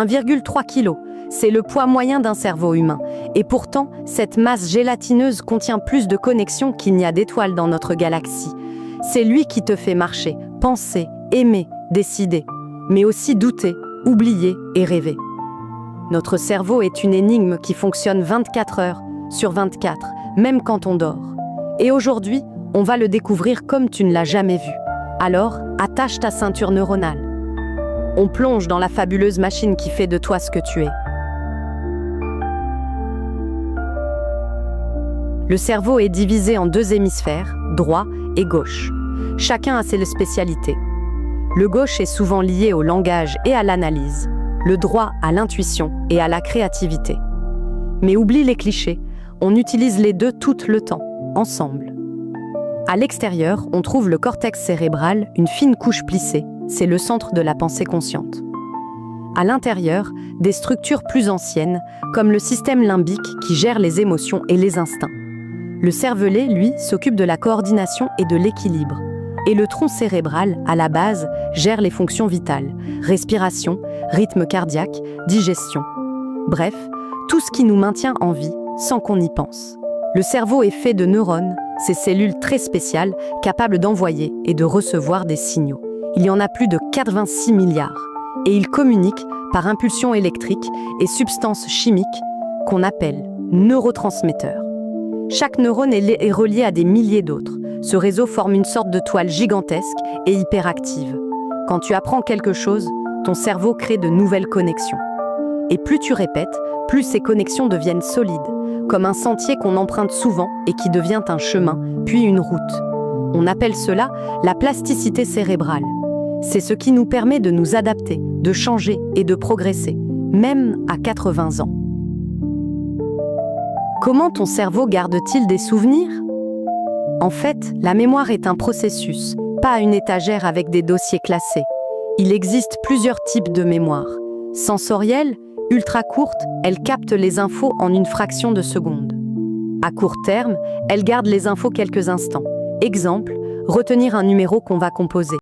1,3 kg, c'est le poids moyen d'un cerveau humain. Et pourtant, cette masse gélatineuse contient plus de connexions qu'il n'y a d'étoiles dans notre galaxie. C'est lui qui te fait marcher, penser, aimer, décider, mais aussi douter, oublier et rêver. Notre cerveau est une énigme qui fonctionne 24 heures sur 24, même quand on dort. Et aujourd'hui, on va le découvrir comme tu ne l'as jamais vu. Alors, attache ta ceinture neuronale. On plonge dans la fabuleuse machine qui fait de toi ce que tu es. Le cerveau est divisé en deux hémisphères, droit et gauche. Chacun a ses spécialités. Le gauche est souvent lié au langage et à l'analyse, le droit à l'intuition et à la créativité. Mais oublie les clichés, on utilise les deux tout le temps, ensemble. À l'extérieur, on trouve le cortex cérébral, une fine couche plissée, c'est le centre de la pensée consciente. À l'intérieur, des structures plus anciennes, comme le système limbique qui gère les émotions et les instincts. Le cervelet, lui, s'occupe de la coordination et de l'équilibre. Et le tronc cérébral, à la base, gère les fonctions vitales, respiration, rythme cardiaque, digestion. Bref, tout ce qui nous maintient en vie sans qu'on y pense. Le cerveau est fait de neurones, ces cellules très spéciales capables d'envoyer et de recevoir des signaux. Il y en a plus de 86 milliards. Et ils communiquent par impulsions électriques et substances chimiques qu'on appelle neurotransmetteurs. Chaque neurone est relié à des milliers d'autres. Ce réseau forme une sorte de toile gigantesque et hyperactive. Quand tu apprends quelque chose, ton cerveau crée de nouvelles connexions. Et plus tu répètes, plus ces connexions deviennent solides, comme un sentier qu'on emprunte souvent et qui devient un chemin, puis une route. On appelle cela la plasticité cérébrale. C'est ce qui nous permet de nous adapter, de changer et de progresser, même à 80 ans. Comment ton cerveau garde-t-il des souvenirs ? En fait, la mémoire est un processus, pas une étagère avec des dossiers classés. Il existe plusieurs types de mémoire. Sensorielle, ultra courte, elle capte les infos en une fraction de seconde. À court terme, elle garde les infos quelques instants. Exemple, retenir un numéro qu'on va composer.